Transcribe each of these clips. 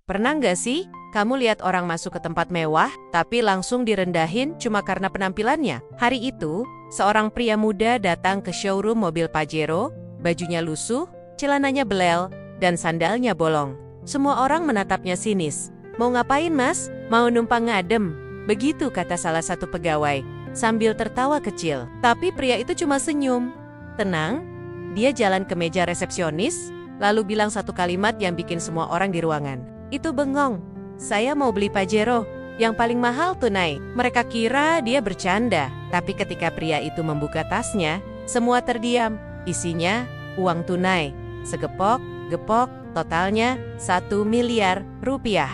Pernah nggak sih kamu lihat orang masuk ke tempat mewah, tapi langsung direndahin cuma karena penampilannya? Hari itu, seorang pria muda datang ke showroom mobil Pajero, bajunya lusuh, celananya belel, dan sandalnya bolong. Semua orang menatapnya sinis. Mau ngapain mas? Mau numpang ngadem? Begitu kata salah satu pegawai, sambil tertawa kecil. Tapi pria itu cuma senyum. Tenang, dia jalan ke meja resepsionis, lalu bilang satu kalimat yang bikin semua orang di ruangan. Itu bengong. Saya mau beli Pajero, yang paling mahal tunai. Mereka kira dia bercanda, tapi ketika pria itu membuka tasnya, semua terdiam. Isinya uang tunai, segepok-gepok, totalnya 1 miliar rupiah.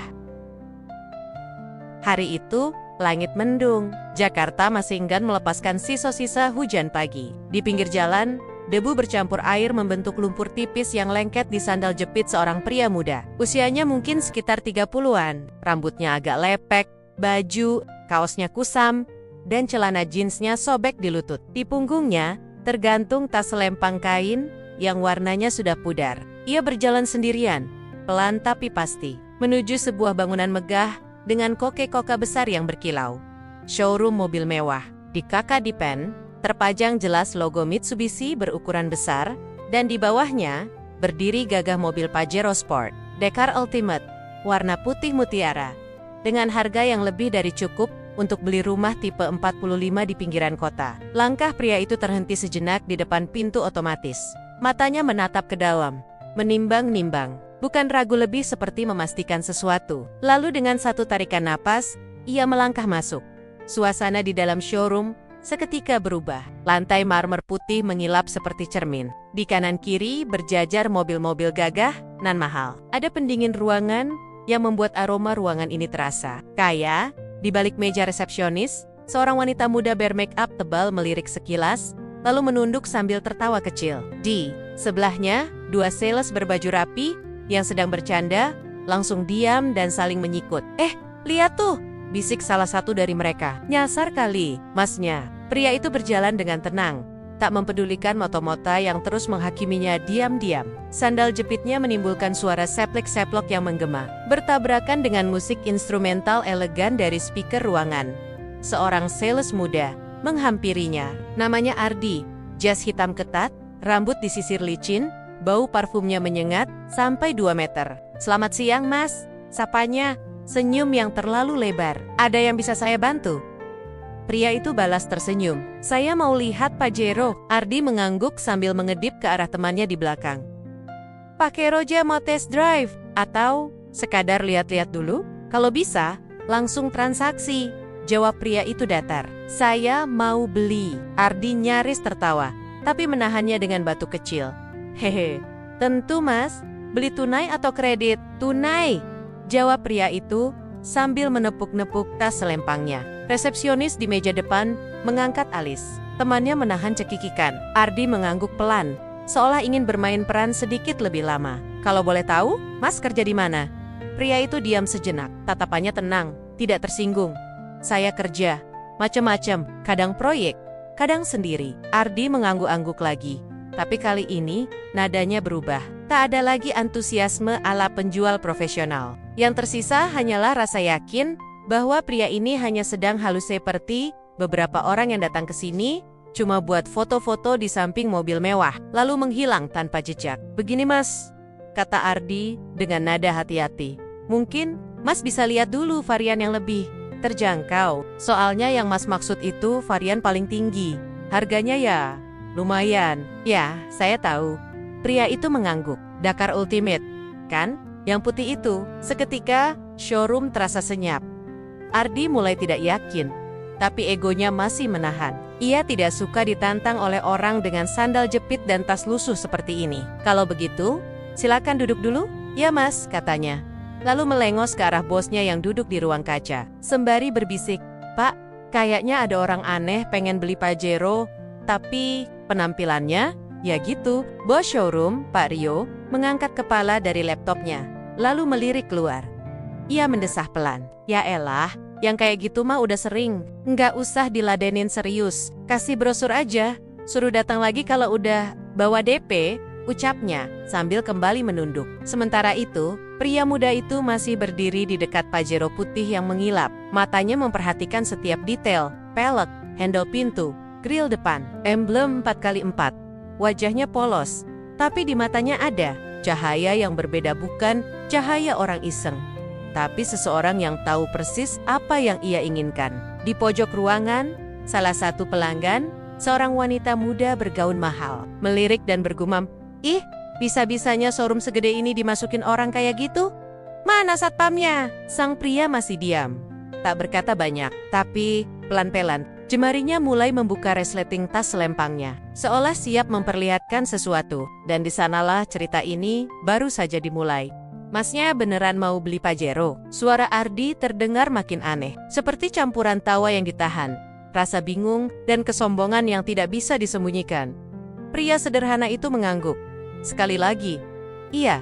Hari itu, langit mendung. Jakarta masih enggan melepaskan sisa-sisa hujan pagi. Di pinggir jalan, debu bercampur air membentuk lumpur tipis yang lengket di sandal jepit seorang pria muda. Usianya mungkin sekitar 30-an. Rambutnya agak lepek, baju, kaosnya kusam, dan celana jeansnya sobek di lutut. Di punggungnya, tergantung tas selempang kain yang warnanya sudah pudar. Ia berjalan sendirian, pelan tapi pasti, menuju sebuah bangunan megah dengan koke-koka besar yang berkilau. Showroom mobil mewah. Di kaca dipen, terpajang jelas logo Mitsubishi berukuran besar, dan di bawahnya berdiri gagah mobil Pajero Sport, Dekar Ultimate, warna putih mutiara, dengan harga yang lebih dari cukup untuk beli rumah tipe 45 di pinggiran kota. Langkah pria itu terhenti sejenak di depan pintu otomatis. Matanya menatap ke dalam, menimbang-nimbang, bukan ragu lebih seperti memastikan sesuatu. Lalu dengan satu tarikan napas, ia melangkah masuk. Suasana di dalam showroom seketika berubah. Lantai marmer putih mengilap seperti cermin. Di kanan kiri berjajar mobil-mobil gagah nan mahal. Ada pendingin ruangan yang membuat aroma ruangan ini terasa. Kaya, di balik meja resepsionis, seorang wanita muda bermake up tebal melirik sekilas, lalu menunduk sambil tertawa kecil. Di sebelahnya, dua sales berbaju rapi yang sedang bercanda, langsung diam dan saling menyikut. Lihat tuh! Bisik salah satu dari mereka. Nyasar kali, masnya. Pria itu berjalan dengan tenang, tak mempedulikan mota-mota yang terus menghakiminya diam-diam. Sandal jepitnya menimbulkan suara seplek-seplok yang menggema, bertabrakan dengan musik instrumental elegan dari speaker ruangan. Seorang sales muda menghampirinya. Namanya Ardi, jas hitam ketat, rambut disisir licin, bau parfumnya menyengat sampai 2 meter. Selamat siang mas, sapanya. Senyum yang terlalu lebar. Ada yang bisa saya bantu? Pria itu balas tersenyum. Saya mau lihat Pajero. Ardi mengangguk sambil mengedip ke arah temannya di belakang. Pakai Roja mau test drive? Atau sekadar lihat-lihat dulu? Kalau bisa, langsung transaksi. Jawab pria itu datar. Saya mau beli. Ardi nyaris tertawa, tapi menahannya dengan batu kecil. Hehe, tentu mas. Beli tunai atau kredit? Tunai. Jawab pria itu sambil menepuk-nepuk tas selempangnya. Resepsionis di meja depan mengangkat alis. Temannya menahan cekikikan. Ardi mengangguk pelan, seolah ingin bermain peran sedikit lebih lama. Kalau boleh tahu, mas kerja di mana? Pria itu diam sejenak, tatapannya tenang, tidak tersinggung. Saya kerja, macam-macam, kadang proyek, kadang sendiri. Ardi mengangguk-angguk lagi. Tapi kali ini, nadanya berubah. Tak ada lagi antusiasme ala penjual profesional. Yang tersisa hanyalah rasa yakin bahwa pria ini hanya sedang halus seperti beberapa orang yang datang ke sini, cuma buat foto-foto di samping mobil mewah, lalu menghilang tanpa jejak. Begini mas, kata Ardi dengan nada hati-hati. Mungkin mas bisa lihat dulu varian yang lebih terjangkau. Soalnya yang mas maksud itu varian paling tinggi. Harganya ya lumayan. Ya, saya tahu. Pria itu mengangguk. Dakar Ultimate, kan? Yang putih itu. Seketika, showroom terasa senyap. Ardi mulai tidak yakin, tapi egonya masih menahan. Ia tidak suka ditantang oleh orang dengan sandal jepit dan tas lusuh seperti ini. Kalau begitu, silakan duduk dulu. Ya mas, katanya. Lalu melengos ke arah bosnya yang duduk di ruang kaca. Sembari berbisik, Pak, kayaknya ada orang aneh pengen beli Pajero, tapi penampilannya ya gitu. Bos showroom, Pak Rio, mengangkat kepala dari laptopnya, lalu melirik keluar. Ia mendesah pelan. Ya elah, yang kayak gitu mah udah sering. Nggak usah diladenin serius. Kasih brosur aja. Suruh datang lagi kalau udah bawa DP. ucapnya sambil kembali menunduk. Sementara itu, pria muda itu masih berdiri di dekat Pajero putih yang mengilap. Matanya memperhatikan setiap detail, pelek, handle pintu, grill depan, emblem 4x4. Wajahnya polos, tapi di matanya ada cahaya yang berbeda, bukan cahaya orang iseng, tapi seseorang yang tahu persis apa yang ia inginkan. Di pojok ruangan, salah satu pelanggan, seorang wanita muda bergaun mahal, melirik dan bergumam, "Ih, bisa-bisanya showroom segede ini dimasukin orang kayak gitu? Mana satpamnya?" Sang pria masih diam, tak berkata banyak, tapi pelan-pelan jemarinya mulai membuka resleting tas selempangnya, seolah siap memperlihatkan sesuatu. Dan di sanalah cerita ini baru saja dimulai. "Masnya beneran mau beli Pajero?" Suara Ardi terdengar makin aneh, seperti campuran tawa yang ditahan, rasa bingung, dan kesombongan yang tidak bisa disembunyikan. Pria sederhana itu mengangguk. Sekali lagi, "Iya,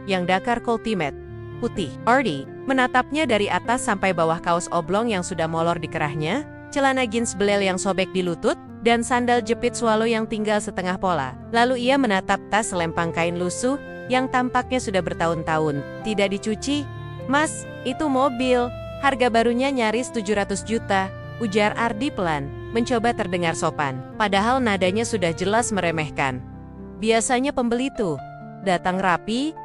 yang Dakar Ultimate, putih." Ardi menatapnya dari atas sampai bawah, kaos oblong yang sudah molor di kerahnya, celana jeans belel yang sobek di lutut, dan sandal jepit swallow yang tinggal setengah pola. Lalu ia menatap tas selempang kain lusuh yang tampaknya sudah bertahun-tahun tidak dicuci. "Mas, itu mobil. Harga barunya nyaris 700 juta, ujar Ardi pelan, mencoba terdengar sopan. Padahal nadanya sudah jelas meremehkan. "Biasanya pembeli tuh datang rapi,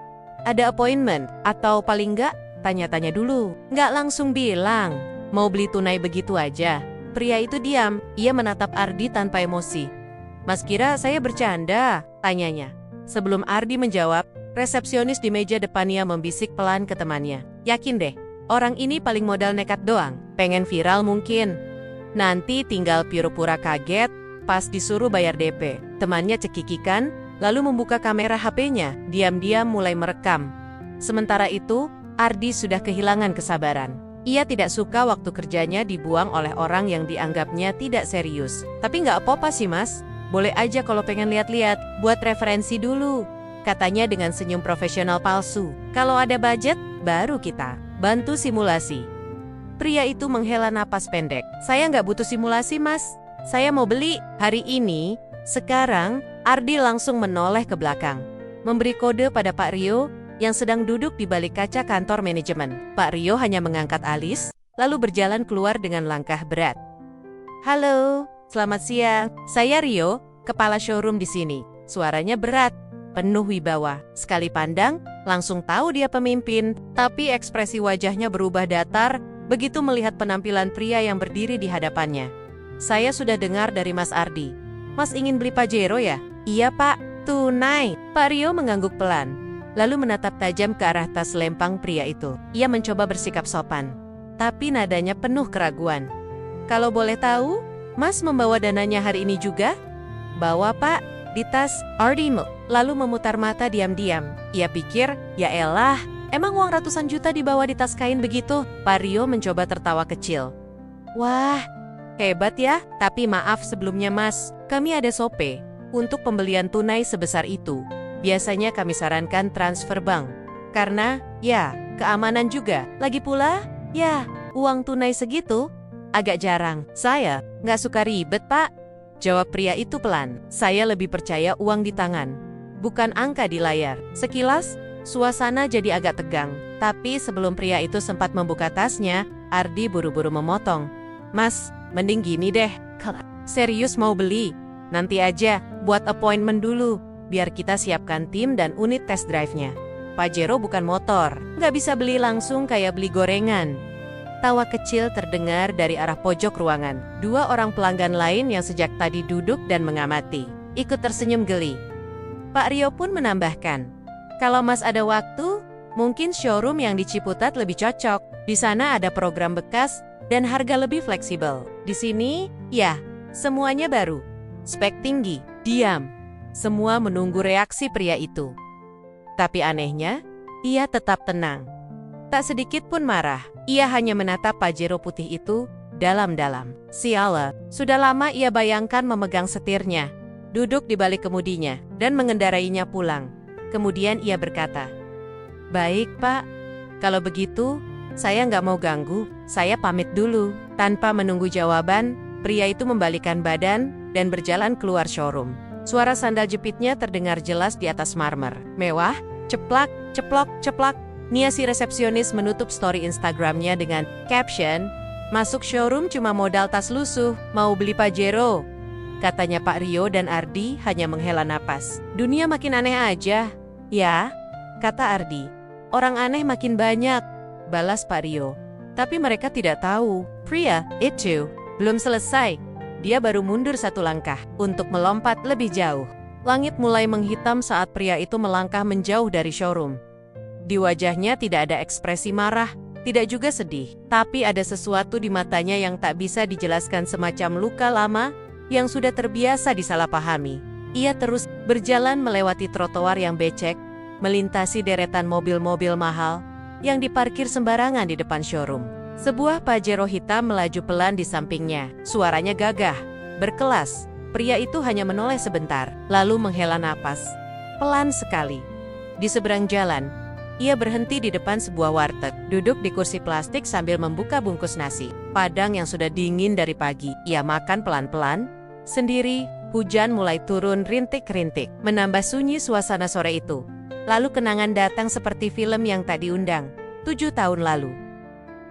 ada appointment, atau paling nggak tanya-tanya dulu. Nggak langsung bilang, mau beli tunai begitu aja." Pria itu diam, ia menatap Ardi tanpa emosi. "Mas kira saya bercanda?" tanyanya. Sebelum Ardi menjawab, resepsionis di meja depannya membisik pelan ke temannya, "Yakin deh, orang ini paling modal nekat doang, pengen viral mungkin. Nanti tinggal pura-pura kaget pas disuruh bayar DP." Temannya cekikikan, lalu membuka kamera HP-nya, diam-diam mulai merekam. Sementara itu, Ardi sudah kehilangan kesabaran. Ia tidak suka waktu kerjanya dibuang oleh orang yang dianggapnya tidak serius. "Tapi nggak apa-apa sih mas, boleh aja kalau pengen lihat-lihat, buat referensi dulu," katanya dengan senyum profesional palsu. "Kalau ada budget, baru kita bantu simulasi." Pria itu menghela napas pendek. "Saya nggak butuh simulasi mas, saya mau beli hari ini, sekarang." Ardi langsung menoleh ke belakang, memberi kode pada Pak Rio yang sedang duduk di balik kaca kantor manajemen. Pak Rio hanya mengangkat alis, lalu berjalan keluar dengan langkah berat. "Halo, selamat siang. Saya Rio, kepala showroom di sini." Suaranya berat, penuh wibawa. Sekali pandang, langsung tahu dia pemimpin, tapi ekspresi wajahnya berubah datar begitu melihat penampilan pria yang berdiri di hadapannya. "Saya sudah dengar dari Mas Ardi. Mas ingin beli Pajero ya?" "Iya Pak, tunai." Pak Rio mengangguk pelan, lalu menatap tajam ke arah tas lempang pria itu. Ia mencoba bersikap sopan, tapi nadanya penuh keraguan. "Kalau boleh tahu, Mas membawa dananya hari ini juga?" "Bawa Pak, di tas." Ardi lalu memutar mata diam-diam. Ia pikir, ya elah, emang uang ratusan juta dibawa di tas kain begitu? Pak Rio mencoba tertawa kecil. "Wah, hebat ya, tapi maaf sebelumnya Mas, kami ada SOP untuk pembelian tunai sebesar itu. Biasanya kami sarankan transfer bank, karena, ya, keamanan juga. Lagi pula, ya, uang tunai segitu agak jarang." "Saya nggak suka ribet Pak," jawab pria itu pelan. "Saya lebih percaya uang di tangan, bukan angka di layar." Sekilas, suasana jadi agak tegang. Tapi sebelum pria itu sempat membuka tasnya, Ardi buru-buru memotong. "Mas, mending gini deh. Serius mau beli? Nanti aja, buat appointment dulu, biar kita siapkan tim dan unit test drive-nya. Pajero bukan motor, nggak bisa beli langsung kayak beli gorengan." Tawa kecil terdengar dari arah pojok ruangan. Dua orang pelanggan lain yang sejak tadi duduk dan mengamati ikut tersenyum geli. Pak Rio pun menambahkan, "Kalau Mas ada waktu, mungkin showroom yang di Ciputat lebih cocok. Di sana ada program bekas dan harga lebih fleksibel. Di sini, ya, semuanya baru, spek tinggi." Diam. Semua menunggu reaksi pria itu. Tapi anehnya, ia tetap tenang. Tak sedikit pun marah. Ia hanya menatap Pajero putih itu dalam-dalam. Siala, sudah lama ia bayangkan memegang setirnya, duduk di balik kemudinya, dan mengendarainya pulang. Kemudian ia berkata, "Baik Pak, kalau begitu, saya nggak mau ganggu, saya pamit dulu." Tanpa menunggu jawaban, pria itu membalikkan badan dan berjalan keluar showroom. Suara sandal jepitnya terdengar jelas di atas marmer. Mewah, ceplak, ceplok, ceplak. Nia si resepsionis menutup story Instagramnya dengan caption, "Masuk showroom cuma modal tas lusuh, mau beli Pajero." Katanya Pak Rio dan Ardi hanya menghela napas. Dunia makin aneh aja. Ya, kata Ardi. Orang aneh makin banyak, balas Pak Rio. Tapi mereka tidak tahu, pria itu belum selesai. Dia baru mundur satu langkah untuk melompat lebih jauh. Langit mulai menghitam saat pria itu melangkah menjauh dari showroom. Di wajahnya tidak ada ekspresi marah, tidak juga sedih. Tapi ada sesuatu di matanya yang tak bisa dijelaskan, semacam luka lama yang sudah terbiasa disalahpahami. Ia terus berjalan melewati trotoar yang becek, melintasi deretan mobil-mobil mahal yang diparkir sembarangan di depan showroom. Sebuah Pajero hitam melaju pelan di sampingnya. Suaranya gagah, berkelas. Pria itu hanya menoleh sebentar, lalu menghela napas. Pelan sekali. Di seberang jalan, ia berhenti di depan sebuah warteg, duduk di kursi plastik sambil membuka bungkus nasi Padang yang sudah dingin dari pagi. Ia makan pelan-pelan, sendiri. Hujan mulai turun rintik-rintik, menambah sunyi suasana sore itu. Lalu kenangan datang seperti film yang tak diundang. 7 tahun lalu.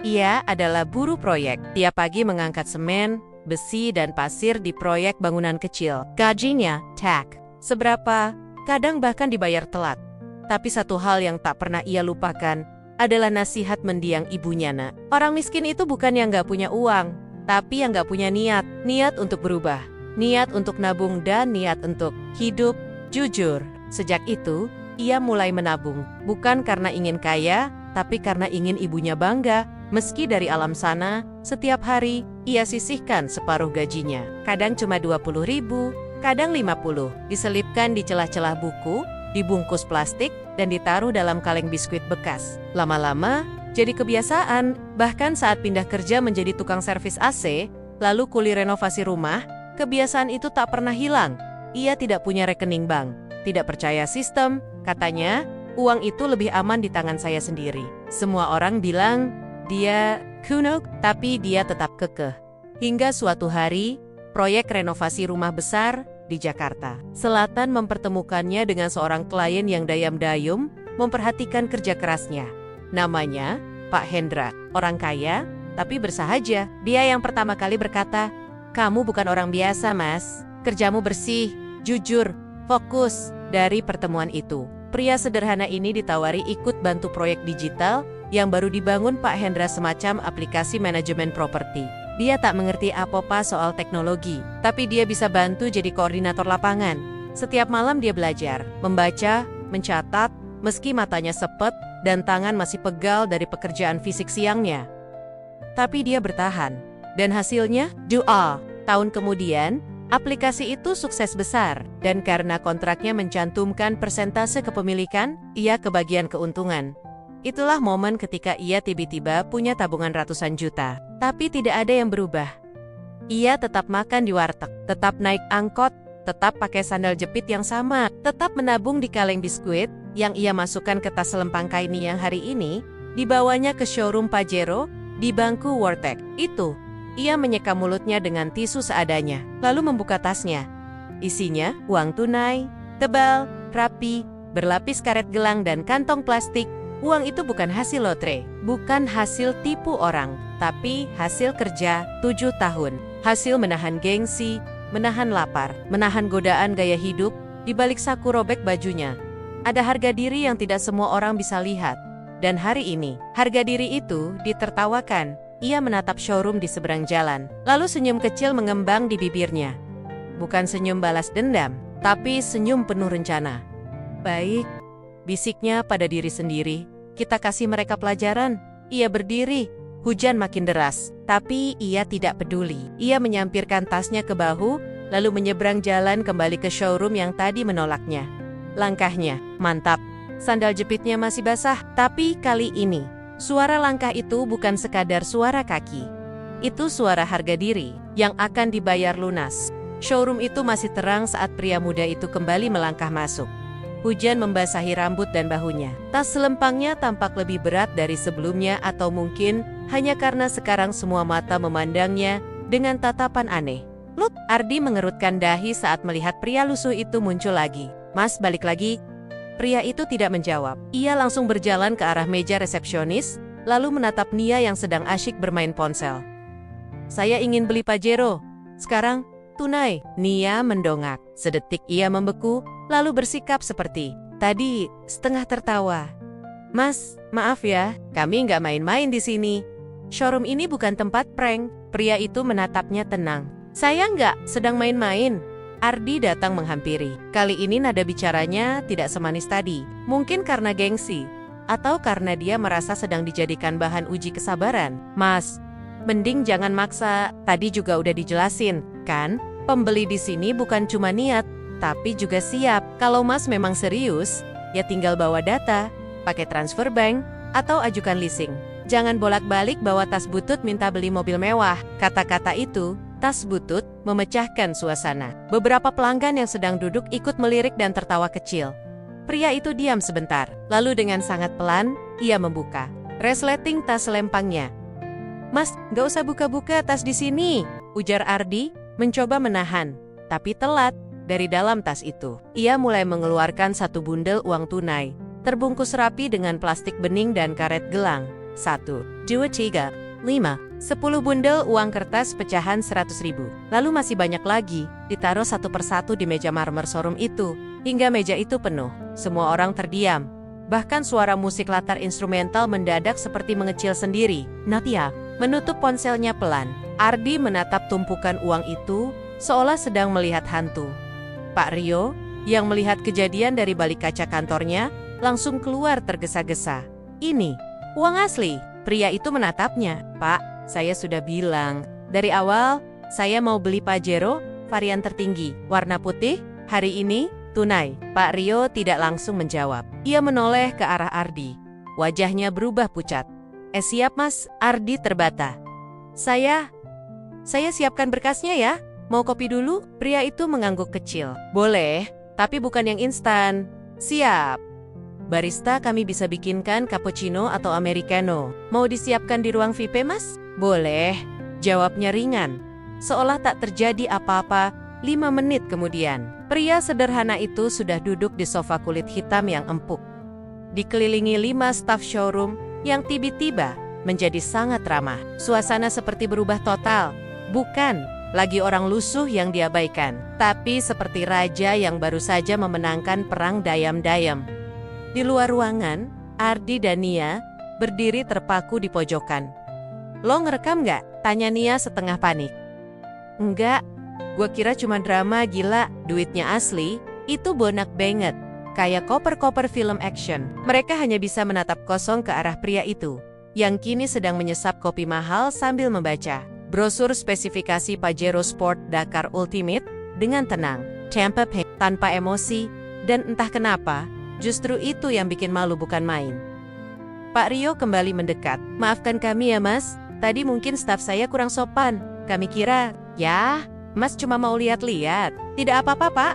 Ia adalah buruh proyek. Tiap pagi mengangkat semen, besi, dan pasir di proyek bangunan kecil. Gajinya, tak seberapa, kadang bahkan dibayar telat. Tapi satu hal yang tak pernah ia lupakan adalah nasihat mendiang ibunya. Nak, orang miskin itu bukan yang gak punya uang, tapi yang gak punya niat. Niat untuk berubah, niat untuk nabung, dan niat untuk hidup jujur. Sejak itu, ia mulai menabung. Bukan karena ingin kaya, tapi karena ingin ibunya bangga. Meski dari alam sana, setiap hari, ia sisihkan separuh gajinya. Kadang cuma 20.000, kadang 50. Diselipkan di celah-celah buku, dibungkus plastik, dan ditaruh dalam kaleng biskuit bekas. Lama-lama, jadi kebiasaan. Bahkan saat pindah kerja menjadi tukang servis AC, lalu kuli renovasi rumah, kebiasaan itu tak pernah hilang. Ia tidak punya rekening bank, tidak percaya sistem. Katanya, uang itu lebih aman di tangan saya sendiri. Semua orang bilang dia kuno, tapi dia tetap kekeh. Hingga suatu hari, proyek renovasi rumah besar di Jakarta Selatan mempertemukannya dengan seorang klien yang dayam-dayum memperhatikan kerja kerasnya. Namanya Pak Hendra, orang kaya, tapi bersahaja. Dia yang pertama kali berkata, "Kamu bukan orang biasa, Mas. Kerjamu bersih, jujur, fokus." Dari pertemuan itu, pria sederhana ini ditawari ikut bantu proyek digital yang baru dibangun Pak Hendra, semacam aplikasi manajemen properti. Dia tak mengerti apa-apa soal teknologi, tapi dia bisa bantu jadi koordinator lapangan. Setiap malam dia belajar, membaca, mencatat, meski matanya sepet dan tangan masih pegal dari pekerjaan fisik siangnya. Tapi dia bertahan. Dan hasilnya, doa. Tahun kemudian, aplikasi itu sukses besar. Dan karena kontraknya mencantumkan persentase kepemilikan, ia kebagian keuntungan. Itulah momen ketika ia tiba-tiba punya tabungan ratusan juta. Tapi tidak ada yang berubah. Ia tetap makan di warteg, tetap naik angkot, tetap pakai sandal jepit yang sama, tetap menabung di kaleng biskuit yang ia masukkan ke tas selempang kain yang hari ini dibawanya ke showroom Pajero di bangku warteg. Itu, ia menyeka mulutnya dengan tisu seadanya, lalu membuka tasnya. Isinya uang tunai, tebal, rapi, berlapis karet gelang dan kantong plastik. Uang itu bukan hasil lotre, bukan hasil tipu orang, tapi hasil kerja 7 tahun. Hasil menahan gengsi, menahan lapar, menahan godaan gaya hidup. Di balik saku robek bajunya, ada harga diri yang tidak semua orang bisa lihat. Dan hari ini, harga diri itu ditertawakan. Ia menatap showroom di seberang jalan, lalu senyum kecil mengembang di bibirnya. Bukan senyum balas dendam, tapi senyum penuh rencana. Baik, bisiknya pada diri sendiri, kita kasih mereka pelajaran. Ia berdiri, hujan makin deras, tapi ia tidak peduli. Ia menyampirkan tasnya ke bahu, lalu menyeberang jalan kembali ke showroom yang tadi menolaknya. Langkahnya mantap, sandal jepitnya masih basah, tapi kali ini, suara langkah itu bukan sekadar suara kaki. Itu suara harga diri yang akan dibayar lunas. Showroom itu masih terang saat pria muda itu kembali melangkah masuk. Hujan membasahi rambut dan bahunya. Tas selempangnya tampak lebih berat dari sebelumnya, atau mungkin hanya karena sekarang semua mata memandangnya dengan tatapan aneh. Look, Ardi mengerutkan dahi saat melihat pria lusuh itu muncul lagi. Mas, balik lagi. Pria itu tidak menjawab. Ia langsung berjalan ke arah meja resepsionis, lalu menatap Nia yang sedang asyik bermain ponsel. Saya ingin beli Pajero. Sekarang, tunai. Nia mendongak. Sedetik ia membeku, lalu bersikap seperti tadi, setengah tertawa. Mas, maaf ya, kami nggak main-main di sini. Showroom ini bukan tempat prank. Pria itu menatapnya tenang. Saya nggak sedang main-main. Ardi datang menghampiri. Kali ini nada bicaranya tidak semanis tadi. Mungkin karena gengsi. Atau karena dia merasa sedang dijadikan bahan uji kesabaran. Mas, mending jangan maksa. Tadi juga udah dijelasin, kan? Pembeli di sini bukan cuma niat, tapi juga siap. Kalau Mas memang serius, ya tinggal bawa data, pakai transfer bank, atau ajukan leasing. Jangan bolak-balik bawa tas butut minta beli mobil mewah. Kata-kata itu, tas butut, memecahkan suasana. Beberapa pelanggan yang sedang duduk ikut melirik dan tertawa kecil. Pria itu diam sebentar, lalu dengan sangat pelan, ia membuka resleting tas lempangnya. Mas, gak usah buka-buka tas di sini, ujar Ardi, mencoba menahan. Tapi telat, dari dalam tas itu. Ia mulai mengeluarkan satu bundel uang tunai, terbungkus rapi dengan plastik bening dan karet gelang. 1, 2, 3, 5, 10 bundel uang kertas pecahan 100.000. Lalu masih banyak lagi, ditaruh satu persatu di meja marmer showroom itu, hingga meja itu penuh. Semua orang terdiam. Bahkan suara musik latar instrumental mendadak seperti mengecil sendiri. Natia menutup ponselnya pelan. Ardi menatap tumpukan uang itu, seolah sedang melihat hantu. Pak Rio, yang melihat kejadian dari balik kaca kantornya, langsung keluar tergesa-gesa. Ini uang asli. Pria itu menatapnya. Pak, saya sudah bilang, dari awal, saya mau beli Pajero, varian tertinggi, warna putih, hari ini, tunai. Pak Rio tidak langsung menjawab. Ia menoleh ke arah Ardi. Wajahnya berubah pucat. Siap mas, Ardi terbata. Saya siapkan berkasnya ya. Mau kopi dulu? Pria itu mengangguk kecil. Boleh, tapi bukan yang instan. Siap. Barista, kami bisa bikinkan cappuccino atau americano. Mau disiapkan di ruang VIP, Mas? Boleh. Jawabnya ringan. Seolah tak terjadi apa-apa, 5 menit kemudian. Pria sederhana itu sudah duduk di sofa kulit hitam yang empuk. Dikelilingi 5 staf showroom yang tiba-tiba menjadi sangat ramah. Suasana seperti berubah total. Bukan lagi orang lusuh yang diabaikan, tapi seperti raja yang baru saja memenangkan perang dayam-dayam. Di luar ruangan, Ardi dan Nia berdiri terpaku di pojokan. Lo ngerekam nggak? Tanya Nia setengah panik. Enggak, gua kira cuma drama gila, duitnya asli, itu bonak banget. Kayak koper-koper film action. Mereka hanya bisa menatap kosong ke arah pria itu, yang kini sedang menyesap kopi mahal sambil membaca brosur spesifikasi Pajero Sport Dakar Ultimate dengan tenang, tanpa emosi, dan entah kenapa, justru itu yang bikin malu bukan main. Pak Rio kembali mendekat. Maafkan kami ya mas, tadi mungkin staf saya kurang sopan. Kami kira, ya, mas cuma mau lihat-lihat. Tidak apa-apa pak,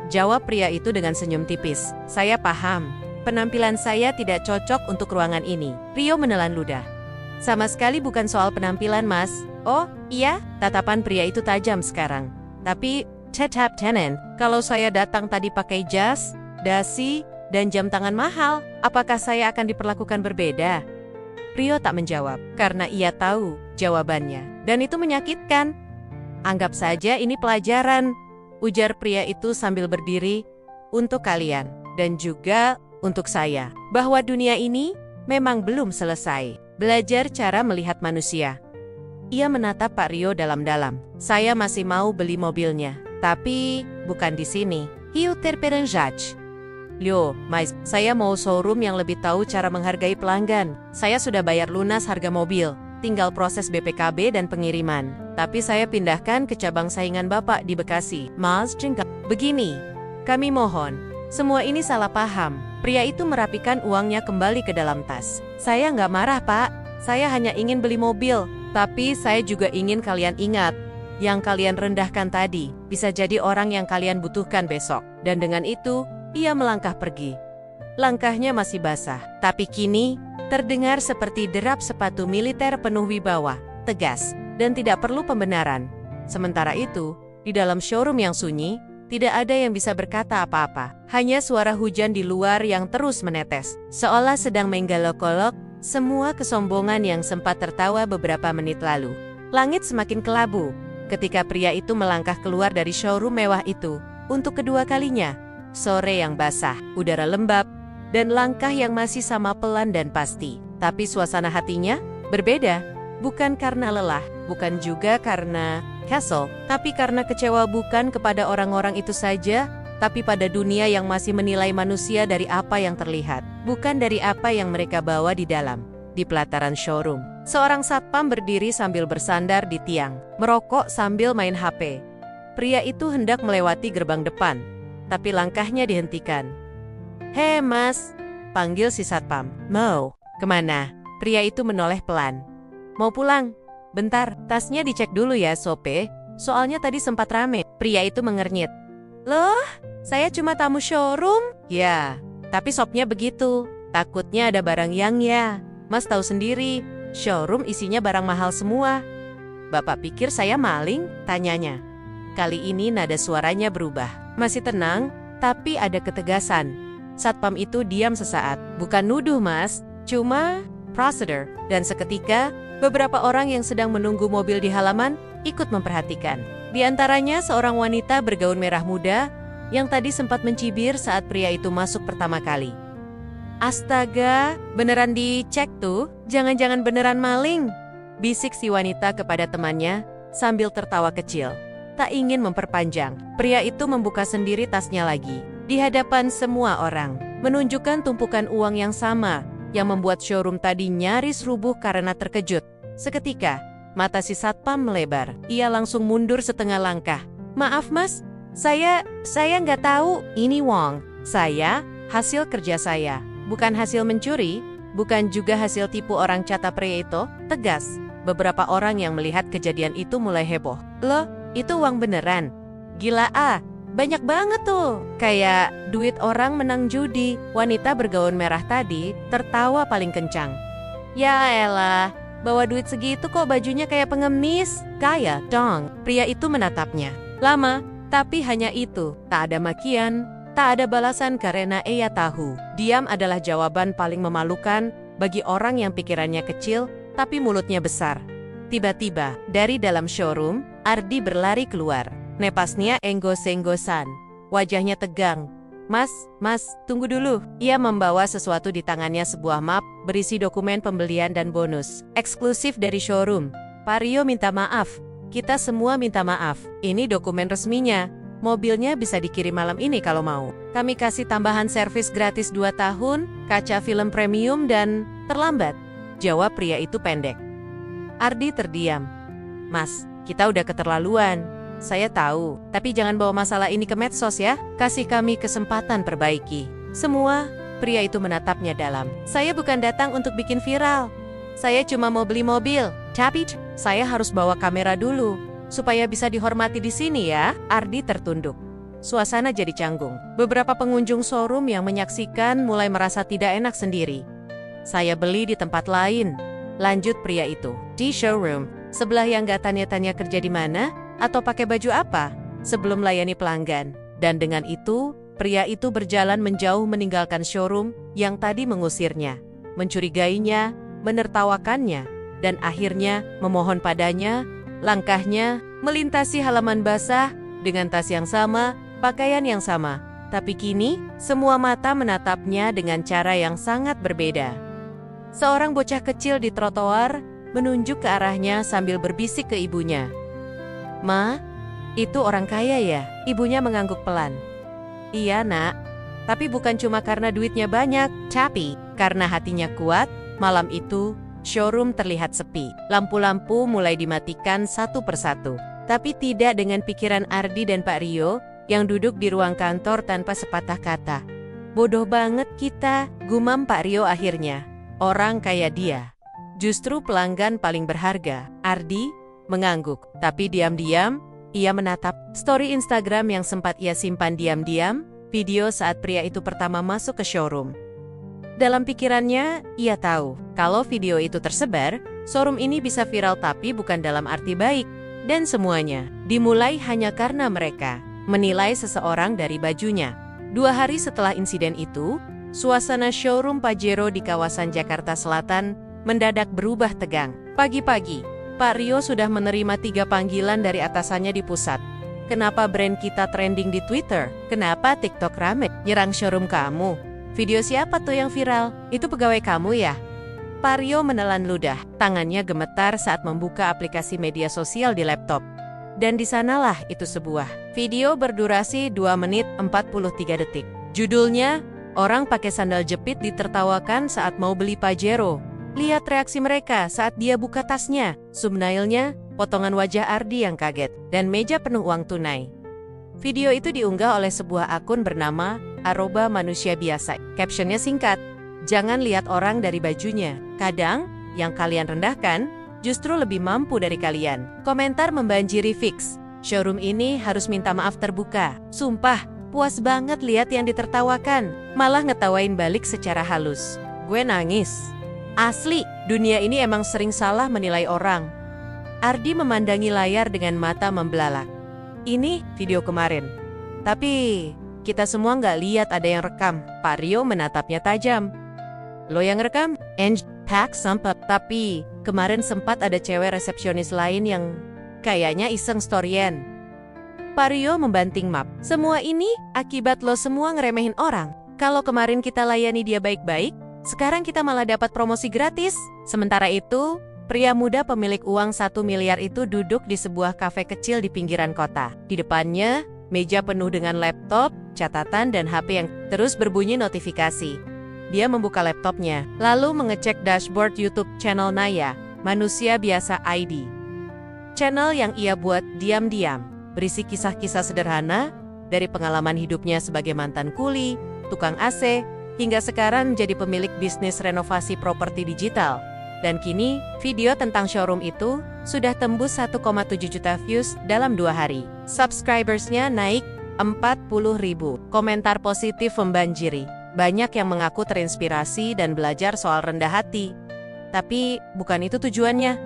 jawab pria itu dengan senyum tipis. Saya paham, penampilan saya tidak cocok untuk ruangan ini. Rio menelan ludah. Sama sekali bukan soal penampilan mas. Oh, iya, tatapan pria itu tajam sekarang. Tapi, tetap tenant, kalau saya datang tadi pakai jas, dasi, dan jam tangan mahal, apakah saya akan diperlakukan berbeda? Rio tak menjawab, karena ia tahu jawabannya. Dan itu menyakitkan. Anggap saja ini pelajaran, ujar pria itu sambil berdiri, untuk kalian, dan juga untuk saya. Bahwa dunia ini memang belum selesai. Belajar cara melihat manusia. Ia menatap Pak Rio dalam-dalam. Saya masih mau beli mobilnya, tapi bukan di sini. Hiu terperenjaj. Lio, mas, saya mau showroom yang lebih tahu cara menghargai pelanggan. Saya sudah bayar lunas harga mobil, tinggal proses BPKB dan pengiriman. Tapi saya pindahkan ke cabang saingan Bapak di Bekasi. Mas, jengkel. Begini, kami mohon, semua ini salah paham. Pria itu merapikan uangnya kembali ke dalam tas. Saya nggak marah, Pak. Saya hanya ingin beli mobil. Tapi saya juga ingin kalian ingat, yang kalian rendahkan tadi, bisa jadi orang yang kalian butuhkan besok. Dan dengan itu, ia melangkah pergi. Langkahnya masih basah, tapi kini, terdengar seperti derap sepatu militer penuh wibawa, tegas, dan tidak perlu pembenaran. Sementara itu, Di dalam showroom yang sunyi, tidak ada yang bisa berkata apa-apa. Hanya suara hujan di luar yang terus menetes. Seolah sedang menggolok-golok semua kesombongan yang sempat tertawa beberapa menit lalu. Langit semakin kelabu ketika pria itu melangkah keluar dari showroom mewah itu untuk kedua kalinya. Sore yang basah, udara lembab, dan langkah yang masih sama pelan dan pasti. Tapi suasana hatinya berbeda. Bukan karena lelah, bukan juga karena hassle, tapi karena kecewa bukan kepada orang-orang itu saja, tapi pada dunia yang masih menilai manusia dari apa yang terlihat, bukan dari apa yang mereka bawa di dalam. Di pelataran showroom, seorang satpam berdiri sambil bersandar di tiang, merokok sambil main HP. Pria itu hendak melewati gerbang depan, tapi langkahnya dihentikan. "Hei mas," panggil si satpam. "Mau kemana?" Pria itu menoleh pelan. "Mau pulang. Bentar, tasnya dicek dulu ya sope, soalnya tadi sempat rame." Pria itu mengernyit. "Loh, saya cuma tamu showroom?" "Ya, tapi sopnya begitu. Takutnya ada barang yang ya. Mas tahu sendiri, showroom isinya barang mahal semua." "Bapak pikir saya maling?" tanyanya. Kali ini nada suaranya berubah. Masih tenang, tapi ada ketegasan. Satpam itu diam sesaat. "Bukan nuduh mas, cuma procedure." Dan seketika, beberapa orang yang sedang menunggu mobil di halaman ikut memperhatikan. Di antaranya seorang wanita bergaun merah muda yang tadi sempat mencibir saat pria itu masuk pertama kali. "Astaga, beneran dicek tuh? Jangan-jangan beneran maling?" bisik si wanita kepada temannya sambil tertawa kecil. Tak ingin memperpanjang, pria itu membuka sendiri tasnya lagi. Di hadapan semua orang, menunjukkan tumpukan uang yang sama, yang membuat showroom tadi nyaris rubuh karena terkejut. Seketika, mata si satpam melebar. Ia langsung mundur setengah langkah. "Maaf mas, saya nggak tahu. Ini Wong. Saya, hasil kerja saya. Bukan hasil mencuri, bukan juga hasil tipu orang cata pria itu," tegas. Beberapa orang yang melihat kejadian itu mulai heboh. "Loh, itu uang beneran? Gila ah, banyak banget tuh. Kayak duit orang menang judi." Wanita bergaun merah tadi tertawa paling kencang. "Ya elah, bawa duit segitu kok bajunya kayak pengemis. Kaya dong." Pria itu menatapnya lama, tapi hanya itu. Tak ada makian, tak ada balasan karena ia tahu. Diam adalah jawaban paling memalukan bagi orang yang pikirannya kecil tapi mulutnya besar. Tiba-tiba, dari dalam showroom, Ardi berlari keluar. Nepasnya enggos-enggosan. Wajahnya tegang. Mas, tunggu dulu." Ia membawa sesuatu di tangannya, sebuah map berisi dokumen pembelian dan bonus eksklusif dari showroom. "Pak Rio minta maaf. Kita semua minta maaf. Ini dokumen resminya. Mobilnya bisa dikirim malam ini kalau mau. Kami kasih tambahan servis gratis 2 tahun, kaca film premium dan terlambat." Jawab pria itu pendek. Ardi terdiam. "Mas, kita udah keterlaluan. Saya tahu, tapi jangan bawa masalah ini ke medsos ya. Kasih kami kesempatan perbaiki." Semua, pria itu menatapnya dalam. "Saya bukan datang untuk bikin viral. Saya cuma mau beli mobil. Tapi saya harus bawa kamera dulu, supaya bisa dihormati di sini ya." Ardi tertunduk. Suasana jadi canggung. Beberapa pengunjung showroom yang menyaksikan mulai merasa tidak enak sendiri. "Saya beli di tempat lain," lanjut pria itu. "Di showroom sebelah yang gak tanya-tanya kerja di mana atau pakai baju apa sebelum layani pelanggan." Dan dengan itu, pria itu berjalan menjauh meninggalkan showroom yang tadi mengusirnya, mencurigainya, menertawakannya, dan akhirnya memohon padanya. Langkahnya melintasi halaman basah dengan tas yang sama, pakaian yang sama. Tapi kini, semua mata menatapnya dengan cara yang sangat berbeda. Seorang bocah kecil di trotoar menunjuk ke arahnya sambil berbisik ke ibunya. "Ma, itu orang kaya ya?" Ibunya mengangguk pelan. "Iya nak, tapi bukan cuma karena duitnya banyak, tapi karena hatinya kuat." Malam itu, showroom terlihat sepi. Lampu-lampu mulai dimatikan satu persatu. Tapi tidak dengan pikiran Ardi dan Pak Rio yang duduk di ruang kantor tanpa sepatah kata. "Bodoh banget kita," gumam Pak Rio akhirnya. "Orang kayak dia justru pelanggan paling berharga." Ardi mengangguk, tapi diam-diam ia menatap story Instagram yang sempat ia simpan diam-diam, video saat pria itu pertama masuk ke showroom. Dalam pikirannya, ia tahu kalau video itu tersebar, showroom ini bisa viral, tapi bukan dalam arti baik. Dan semuanya dimulai hanya karena mereka menilai seseorang dari bajunya. 2 hari setelah insiden itu, suasana showroom Pajero di kawasan Jakarta Selatan mendadak berubah tegang. Pagi-pagi, Pak Rio sudah menerima 3 panggilan dari atasannya di pusat. Kenapa brand kita trending di Twitter? Kenapa TikTok rame nyerang showroom kamu? Video siapa tuh yang viral? Itu pegawai kamu ya? Pak Rio menelan ludah, tangannya gemetar saat membuka aplikasi media sosial di laptop. Dan di sanalah itu sebuah video berdurasi 2 menit 43 detik. Judulnya, orang pakai sandal jepit ditertawakan saat mau beli Pajero. Lihat reaksi mereka saat dia buka tasnya, thumbnailnya, potongan wajah Ardi yang kaget, dan meja penuh uang tunai. Video itu diunggah oleh sebuah akun bernama @manusiabiasa. Captionnya singkat, jangan lihat orang dari bajunya. Kadang, yang kalian rendahkan, justru lebih mampu dari kalian. Komentar membanjiri fix. Showroom ini harus minta maaf terbuka. Sumpah, puas banget lihat yang ditertawakan. Malah ngetawain balik secara halus. Gue nangis. Asli, dunia ini emang sering salah menilai orang. Ardi memandangi layar dengan mata membelalak. Ini video kemarin. Tapi, kita semua nggak lihat ada yang rekam. Pak Rio menatapnya tajam. Lo yang rekam? Pak sempat, tapi kemarin sempat ada cewek resepsionis lain yang kayaknya iseng storyan. Pak Rio membanting map. Semua ini akibat lo semua ngeremehin orang. Kalau kemarin kita layani dia baik-baik, sekarang kita malah dapat promosi gratis. Sementara itu, pria muda pemilik uang 1 miliar itu duduk di sebuah kafe kecil di pinggiran kota. Di depannya, meja penuh dengan laptop, catatan, dan HP yang terus berbunyi notifikasi. Dia membuka laptopnya, lalu mengecek dashboard YouTube channel Naya, Manusia Biasa ID. Channel yang ia buat diam-diam, berisi kisah-kisah sederhana, dari pengalaman hidupnya sebagai mantan kuli, tukang AC, hingga sekarang jadi pemilik bisnis renovasi properti digital. Dan kini, video tentang showroom itu sudah tembus 1,7 juta views dalam 2 hari. Subscribersnya naik 40.000. Komentar positif membanjiri. Banyak yang mengaku terinspirasi dan belajar soal rendah hati. Tapi bukan itu tujuannya.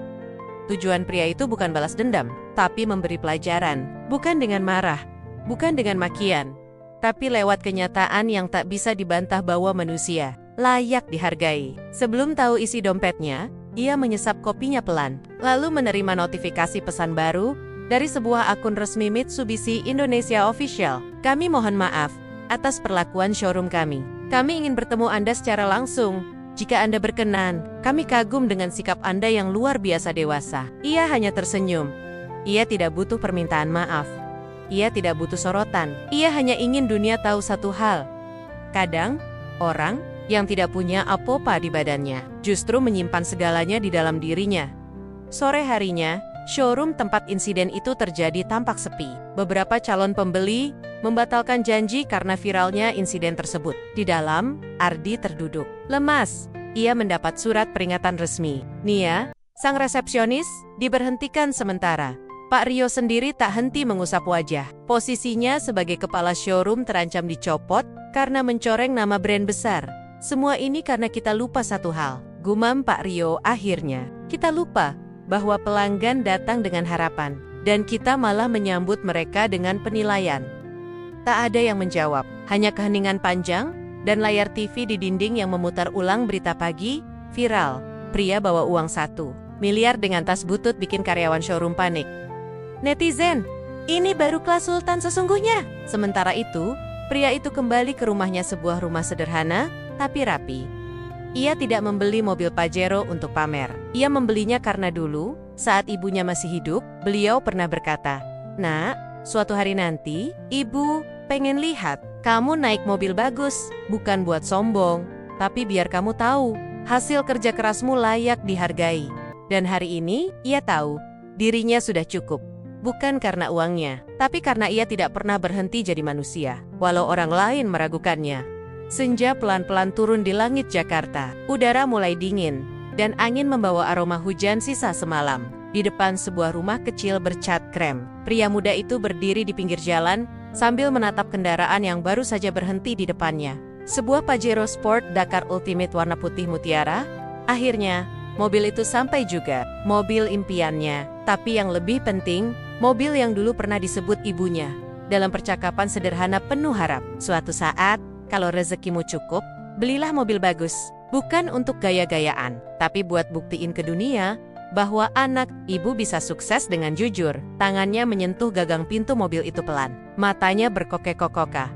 Tujuan pria itu bukan balas dendam, tapi memberi pelajaran. Bukan dengan marah, bukan dengan makian, tapi lewat kenyataan yang tak bisa dibantah bahwa manusia layak dihargai. Sebelum tahu isi dompetnya, ia menyesap kopinya pelan, lalu menerima notifikasi pesan baru dari sebuah akun resmi Mitsubishi Indonesia Official. Kami mohon maaf atas perlakuan showroom kami. Kami ingin bertemu Anda secara langsung. Jika Anda berkenan, kami kagum dengan sikap Anda yang luar biasa dewasa. Ia hanya tersenyum. Ia tidak butuh permintaan maaf. Ia tidak butuh sorotan. Ia hanya ingin dunia tahu satu hal. Kadang, orang yang tidak punya apa-apa di badannya justru menyimpan segalanya di dalam dirinya. Sore harinya, showroom tempat insiden itu terjadi tampak sepi. Beberapa calon pembeli membatalkan janji karena viralnya insiden tersebut. Di dalam, Ardi terduduk. Lemas, ia mendapat surat peringatan resmi. Nia, sang resepsionis, diberhentikan sementara. Pak Rio sendiri tak henti mengusap wajah. Posisinya sebagai kepala showroom terancam dicopot karena mencoreng nama brand besar. Semua ini karena kita lupa satu hal. Gumam Pak Rio akhirnya. Kita lupa bahwa pelanggan datang dengan harapan, dan kita malah menyambut mereka dengan penilaian. Tak ada yang menjawab, hanya keheningan panjang, dan layar TV di dinding yang memutar ulang berita pagi, viral. Pria bawa uang 1 miliar dengan tas butut bikin karyawan showroom panik. Netizen, ini baru kelas sultan sesungguhnya. Sementara itu, pria itu kembali ke rumahnya, sebuah rumah sederhana, tapi rapi. Ia tidak membeli mobil Pajero untuk pamer. Ia membelinya karena dulu, saat ibunya masih hidup, beliau pernah berkata, "Nak, suatu hari nanti, ibu pengen lihat kamu naik mobil bagus, bukan buat sombong, tapi biar kamu tahu, hasil kerja kerasmu layak dihargai." Dan hari ini, ia tahu, dirinya sudah cukup. Bukan karena uangnya, tapi karena ia tidak pernah berhenti jadi manusia, walau orang lain meragukannya. Senja pelan-pelan turun di langit Jakarta. Udara mulai dingin, dan angin membawa aroma hujan sisa semalam. Di depan sebuah rumah kecil bercat krem, pria muda itu berdiri di pinggir jalan, sambil menatap kendaraan yang baru saja berhenti di depannya. Sebuah Pajero Sport Dakar Ultimate warna putih mutiara. Akhirnya, mobil itu sampai juga. Mobil impiannya. Tapi yang lebih penting, mobil yang dulu pernah disebut ibunya. Dalam percakapan sederhana penuh harap. Suatu saat, kalau rezekimu cukup, belilah mobil bagus. Bukan untuk gaya-gayaan, tapi buat buktiin ke dunia bahwa anak ibu bisa sukses dengan jujur. Tangannya menyentuh gagang pintu mobil itu pelan. Matanya berkokek-kokokah.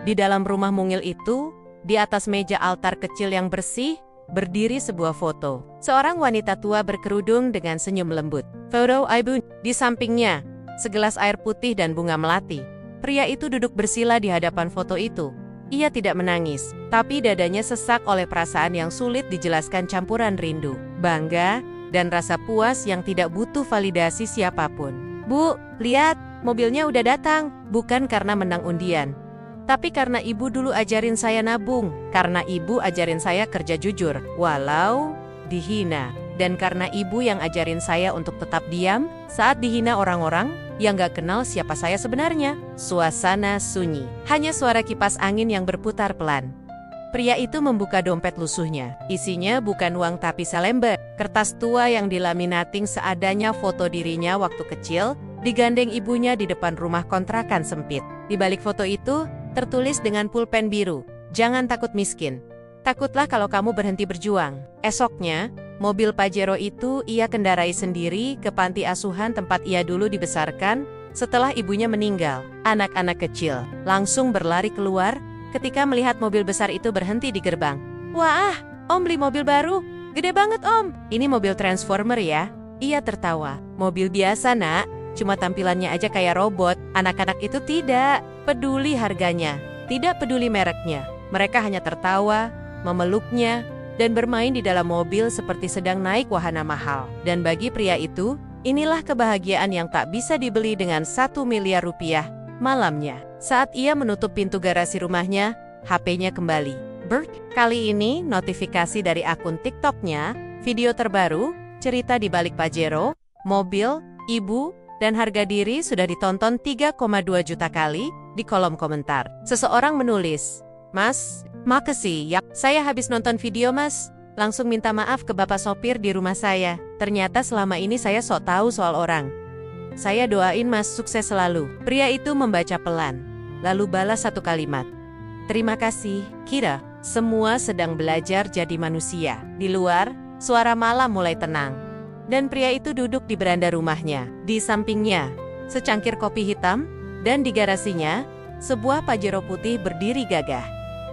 Di dalam rumah mungil itu, di atas meja altar kecil yang bersih, berdiri sebuah foto. Seorang wanita tua berkerudung dengan senyum lembut. Foto ibu. Di sampingnya, segelas air putih dan bunga melati. Pria itu duduk bersila di hadapan foto itu. Ia tidak menangis, tapi dadanya sesak oleh perasaan yang sulit dijelaskan campuran rindu, bangga, dan rasa puas yang tidak butuh validasi siapapun. Bu, lihat, mobilnya udah datang. Bukan karena menang undian, tapi karena ibu dulu ajarin saya nabung, karena ibu ajarin saya kerja jujur, walau dihina, dan karena ibu yang ajarin saya untuk tetap diam saat dihina orang-orang yang gak kenal siapa saya sebenarnya. Suasana sunyi, hanya suara kipas angin yang berputar pelan. Pria itu membuka dompet lusuhnya. Isinya bukan uang tapi selembar kertas tua yang dilaminating seadanya foto dirinya waktu kecil, digandeng ibunya di depan rumah kontrakan sempit. Di balik foto itu, tertulis dengan pulpen biru, "Jangan takut miskin. Takutlah kalau kamu berhenti berjuang." Esoknya, mobil Pajero itu ia kendarai sendiri ke panti asuhan tempat ia dulu dibesarkan setelah ibunya meninggal. Anak-anak kecil langsung berlari keluar ketika melihat mobil besar itu berhenti di gerbang. "Wah, Om beli mobil baru? Gede banget Om." "Ini mobil Transformer ya?" Ia tertawa. "Mobil biasa nak, cuma tampilannya aja kayak robot." Anak-anak itu tidak peduli harganya, tidak peduli mereknya. Mereka hanya tertawa, memeluknya, dan bermain di dalam mobil seperti sedang naik wahana mahal. Dan bagi pria itu, inilah kebahagiaan yang tak bisa dibeli dengan 1 miliar rupiah. Malamnya, saat ia menutup pintu garasi rumahnya, HP-nya kembali. Bert, kali ini notifikasi dari akun TikTok-nya, video terbaru, cerita di balik Pajero, mobil, ibu, dan harga diri sudah ditonton 3,2 juta kali di kolom komentar. Seseorang menulis, "Mas, makasih ya, saya habis nonton video Mas. Langsung minta maaf ke bapak sopir di rumah saya. Ternyata selama ini saya sok tahu soal orang. Saya doain Mas sukses selalu." Pria itu membaca pelan, lalu balas satu kalimat, "Terima kasih, kira semua sedang belajar jadi manusia." Di luar, suara malam mulai tenang. Dan pria itu duduk di beranda rumahnya. Di sampingnya, secangkir kopi hitam, dan di garasinya, sebuah Pajero putih berdiri gagah.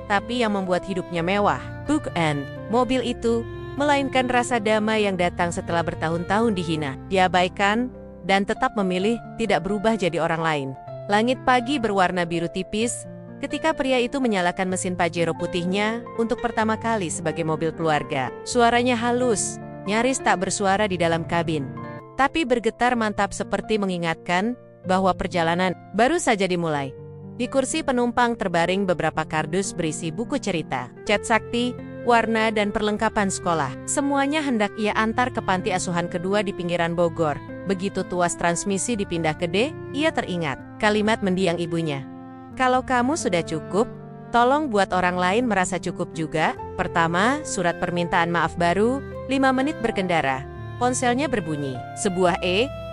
Tapi yang membuat hidupnya mewah, bukan mobil itu, melainkan rasa damai yang datang setelah bertahun-tahun dihina, diabaikan, dan tetap memilih tidak berubah jadi orang lain. Langit pagi berwarna biru tipis ketika pria itu menyalakan mesin Pajero putihnya untuk pertama kali sebagai mobil keluarga. Suaranya halus, nyaris tak bersuara di dalam kabin, tapi bergetar mantap seperti mengingatkan bahwa perjalanan baru saja dimulai. Di kursi penumpang terbaring beberapa kardus berisi buku cerita, cat sakti, warna, dan perlengkapan sekolah. Semuanya hendak ia antar ke panti asuhan kedua di pinggiran Bogor. Begitu tuas transmisi dipindah ke D, ia teringat kalimat mendiang ibunya. "Kalau kamu sudah cukup, tolong buat orang lain merasa cukup juga." Pertama, surat permintaan maaf baru, 5 menit berkendara. Ponselnya berbunyi. Sebuah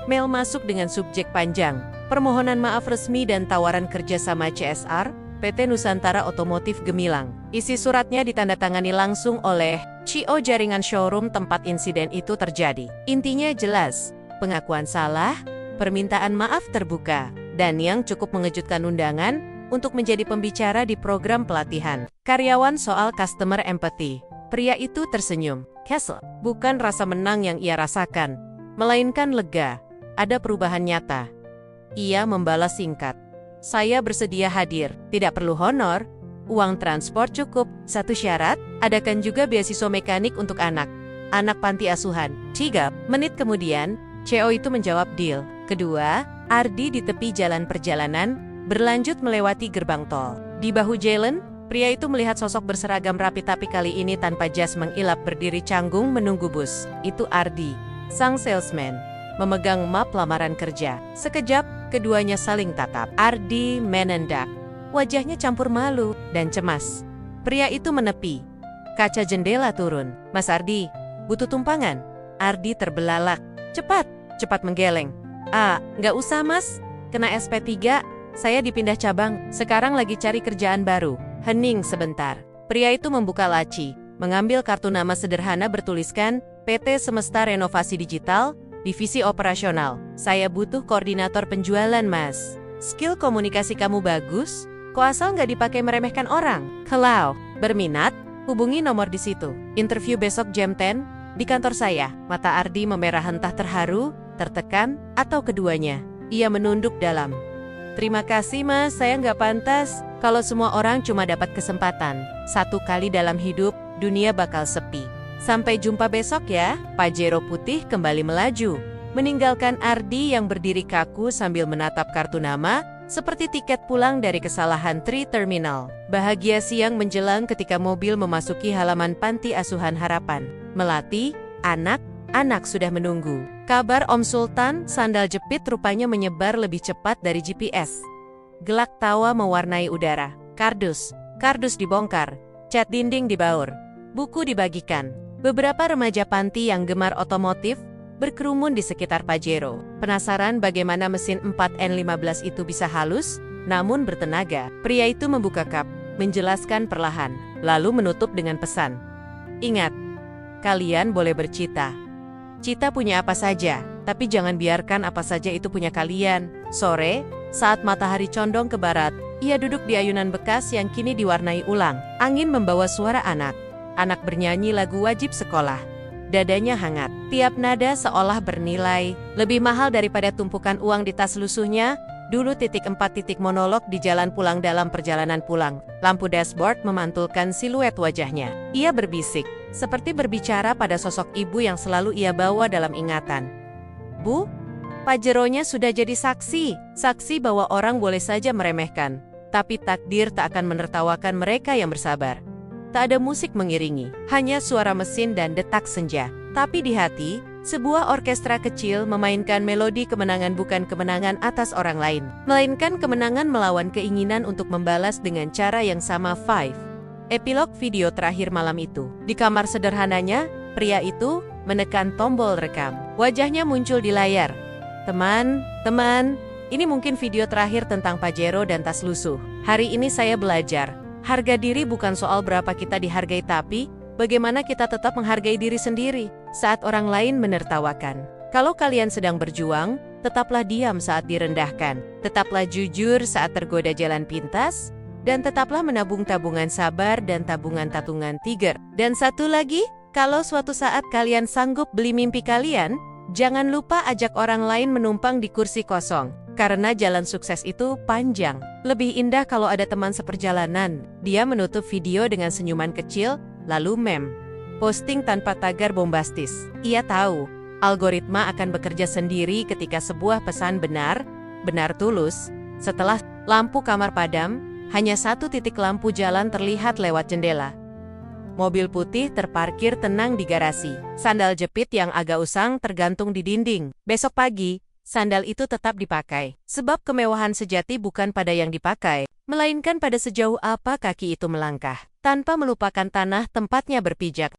mail masuk dengan subjek panjang. Permohonan maaf resmi dan tawaran kerjasama CSR, PT Nusantara Otomotif Gemilang. Isi suratnya ditandatangani langsung oleh CEO jaringan showroom tempat insiden itu terjadi. Intinya jelas, pengakuan salah, permintaan maaf terbuka, dan yang cukup mengejutkan undangan untuk menjadi pembicara di program pelatihan karyawan soal customer empathy. Pria itu tersenyum. Castle, bukan rasa menang yang ia rasakan, melainkan lega. Ada perubahan nyata. Ia membalas singkat, "Saya bersedia hadir, tidak perlu honor, uang transport cukup. Satu syarat, adakan juga beasiswa mekanik untuk anak panti asuhan." 3 menit kemudian, CEO itu menjawab deal. Kedua, Ardi di tepi jalan perjalanan, berlanjut melewati gerbang tol. Di bahu jalan, pria itu melihat sosok berseragam rapi tapi kali ini tanpa jas mengilap berdiri canggung menunggu bus. Itu Ardi, sang salesman, memegang map lamaran kerja. Sekejap, keduanya saling tatap. Ardi menendak, wajahnya campur malu dan cemas. Pria itu menepi. Kaca jendela turun. "Mas Ardi, Butuh tumpangan? Ardi terbelalak. Cepat, cepat menggeleng. Nggak usah mas. Kena SP3, saya dipindah cabang. Sekarang lagi cari kerjaan baru. Hening sebentar. Pria itu membuka laci, mengambil kartu nama sederhana bertuliskan PT Semesta Renovasi Digital, Divisi Operasional. Saya butuh koordinator penjualan mas. Skill komunikasi kamu bagus, kok asal nggak dipakai meremehkan orang? Kalau berminat, hubungi nomor di situ. Interview besok jam 10 di kantor saya. Mata Ardi memerah entah terharu, tertekan, atau keduanya. Ia menunduk dalam. Terima kasih mas, saya nggak pantas. Kalau semua orang cuma dapat kesempatan satu kali dalam hidup, dunia bakal sepi. Sampai jumpa besok ya. Pajero putih kembali melaju, meninggalkan Ardi yang berdiri kaku sambil menatap kartu nama, seperti tiket pulang dari kesalahan Tri Terminal. Bahagia siang menjelang ketika mobil memasuki halaman panti asuhan Harapan Melati. Anak sudah menunggu. Kabar Om Sultan, sandal jepit rupanya menyebar lebih cepat dari GPS. Gelak tawa mewarnai udara. Kardus dibongkar, cat dinding dibaur, buku dibagikan. Beberapa remaja panti yang gemar otomotif berkerumun di sekitar Pajero. Penasaran bagaimana mesin 4N15 itu bisa halus, namun bertenaga. Pria itu membuka kap, menjelaskan perlahan, lalu menutup dengan pesan. Ingat, kalian boleh bercita. Cita punya apa saja, tapi jangan biarkan apa saja itu punya kalian. Sore, saat matahari condong ke barat, ia duduk di ayunan bekas yang kini diwarnai ulang. Angin membawa suara anak. Anak bernyanyi lagu wajib sekolah. Dadanya hangat. Tiap nada seolah bernilai. Lebih mahal daripada tumpukan uang di tas lusuhnya. Dulu 4 monolog di jalan pulang dalam perjalanan pulang. Lampu dashboard memantulkan siluet wajahnya. Ia berbisik, seperti berbicara pada sosok ibu yang selalu ia bawa dalam ingatan. Bu, Pajeronya sudah jadi saksi. Saksi bahwa orang boleh saja meremehkan, tapi takdir tak akan menertawakan mereka yang bersabar. Tak ada musik mengiringi, hanya suara mesin dan detak senja. Tapi di hati, sebuah orkestra kecil memainkan melodi kemenangan, bukan kemenangan atas orang lain, melainkan kemenangan melawan keinginan untuk membalas dengan cara yang sama. 5. Epilog video terakhir malam itu. Di kamar sederhananya, pria itu menekan tombol rekam. Wajahnya muncul di layar. Teman, ini mungkin video terakhir tentang Pajero dan tas lusuh. Hari ini saya belajar, harga diri bukan soal berapa kita dihargai, tapi bagaimana kita tetap menghargai diri sendiri saat orang lain menertawakan. Kalau kalian sedang berjuang, tetaplah diam saat direndahkan. Tetaplah jujur saat tergoda jalan pintas. Dan tetaplah menabung tabungan sabar dan tabungan tiger. Dan satu lagi, kalau suatu saat kalian sanggup beli mimpi kalian, jangan lupa ajak orang lain menumpang di kursi kosong. Karena jalan sukses itu panjang. Lebih indah kalau ada teman seperjalanan. Dia menutup video dengan senyuman kecil, lalu posting tanpa tagar bombastis. Ia tahu, algoritma akan bekerja sendiri ketika sebuah pesan benar tulus. Setelah lampu kamar padam, hanya satu titik lampu jalan terlihat lewat jendela. Mobil putih terparkir tenang di garasi. Sandal jepit yang agak usang tergantung di dinding. Besok pagi, sandal itu tetap dipakai. Sebab kemewahan sejati bukan pada yang dipakai, melainkan pada sejauh apa kaki itu melangkah, tanpa melupakan tanah tempatnya berpijak.